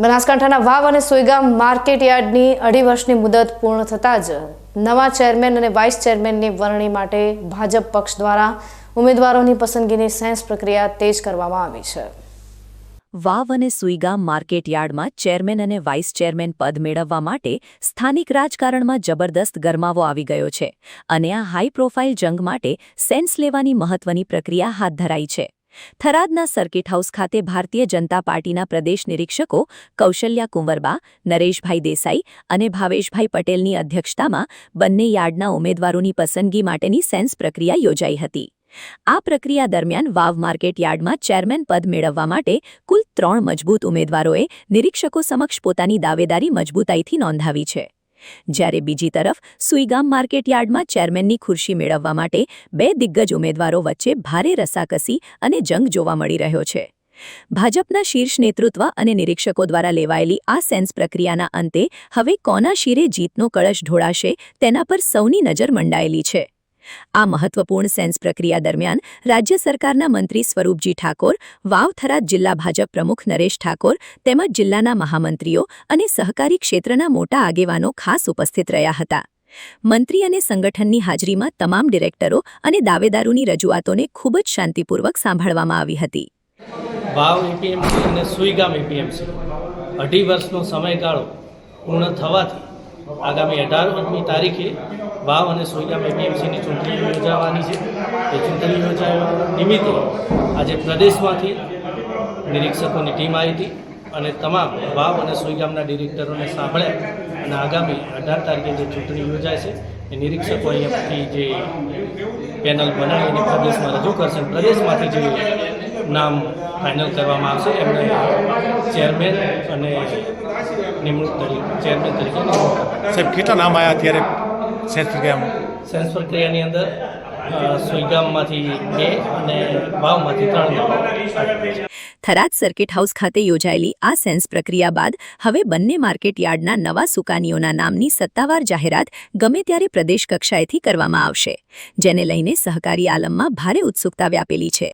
બનાસકાંઠાના વાવ અને સોયગામ માર્કેટ યાર્ડની 2.5 વર્ષની મુદત પૂર્ણ થતાં જ નવા ચેરમેન અને વાઇસ ચેરમેનની વરણી માટે ભાજપ પક્ષ દ્વારા ઉમેદવારોની પસંદગીની સેન્સ પ્રક્રિયા તેજ કરવામાં આવી છે। વાવ અને સુઈગામ માર્કેટ યાર્ડમાં ચેરમેન અને વાઇસ ચેરમેન પદ મેળવવા માટે સ્થાનિક રાજકારણમાં જબરદસ્ત ગરમાવો આવી ગયો છે અને આ હાઈ પ્રોફાઇલ જંગ માટે સેન્સ લેવાની મહત્વની પ્રક્રિયા હાથ ધરાઈ છે। થરાદના સર્કિટ હાઉસ ખાતે ભારતીય જનતા પાર્ટીના પ્રદેશ નિરીક્ષકો કૌશલ્યા કુંવરબા, નરેશભાઈ દેસાઈ અને ભાવેશભાઈ પટેલની અધ્યક્ષતામાં બંને યાર્ડના ઉમેદવારોની પસંદગી માટેની સેન્સ પ્રક્રિયા યોજાઈ હતી। આ પ્રક્રિયા દરમિયાન વાવ માર્કેટ યાર્ડમાં ચેરમેન પદ મેળવવા માટે કુલ 3 મજબૂત ઉમેદવારોએ નિરીક્ષકો સમક્ષ પોતાની દાવેદારી મજબૂતાઈથી નોંધાવી છે। જ્યારે બીજી તરફ સુઈગામ માર્કેટ યાર્ડમાં ચેરમેનની ખુરશી મેળવવા માટે 2 દિગ્ગજ ઉમેદવારો વચ્ચે ભારે રસાકસી અને જંગ જોવા મળી રહ્યો છે। ભાજપના શીર્ષ નેતૃત્વ અને નિરીક્ષકો દ્વારા લેવાયેલી આ સેન્સ પ્રક્રિયાના અંતે હવે કોના શિરે જીતનો કળશ ઢોળાશે તેના પર સૌની નજર મંડાયેલી છે। આ મહત્વપૂર્ણ સેન્સ પ્રક્રિયા દરમિયાન રાજ્ય સરકારના મંત્રી સ્વરૂપજી ઠાકોર, વાવ થરાદ જિલ્લા ભાજપ પ્રમુખ નરેશ ઠાકોર તેમજ જિલ્લાના મહામંત્રીઓ અને સહકારી ક્ષેત્રના મોટા આગેવાનો ખાસ ઉપસ્થિત રહ્યા હતા। મંત્રી અને સંગઠનની હાજરીમાં તમામ ડિરેક્ટરો અને દાવેદારોની રજૂઆતોને ખૂબ જ શાંતિપૂર્વક સાંભળવામાં આવી હતી। વાવ એપીએમસી અને સુઈગામ એપીએમસી 2.5 વર્ષનો સમયગાળો પૂર્ણ થવાથી આગામી 18મી તારીખે વાવ અને સોયગામ એપીએમસીની ચૂંટણી યોજાવાની છે। એ ચૂંટણી યોજાવા નિમિત્તે આજે પ્રદેશમાંથી નિરીક્ષકોની ટીમ આવી હતી અને તમામ વાવ અને સોયગામના ડિરેક્ટરોને સાંભળ્યા અને આગામી 18 તારીખે જે ચૂંટણી યોજાય છે એ નિરીક્ષકો અહીંયાથી જે પેનલ બનાવીને પ્રદેશમાં રજૂ કરશે। પ્રદેશમાંથી જે નામ ફાઇનલ કરવામાં આવશે એમને ચેરમેન અને નિમણૂક તરીકે ચેરમેન તરીકે સાહેબ કેટલા નામ આવ્યા અત્યારે સેન્સ પ્રક્રિયામાં? સેન્સ પ્રક્રિયાની અંદર સુઈગામમાંથી 2 અને વાવમાંથી 3 નામ। થરાદ સર્કિટ હાઉસ ખાતે યોજાયેલી આ સેન્સ પ્રક્રિયા બાદ હવે બંને માર્કેટ યાર્ડના નવા સુકાનીઓના નામની સત્તાવાર જાહેરાત ગમે ત્યારે પ્રદેશ કક્ષાએથી કરવામાં આવશે, જેને લઈને સહકારી આલમમાં ભારે ઉત્સુકતા વ્યાપેલી છે।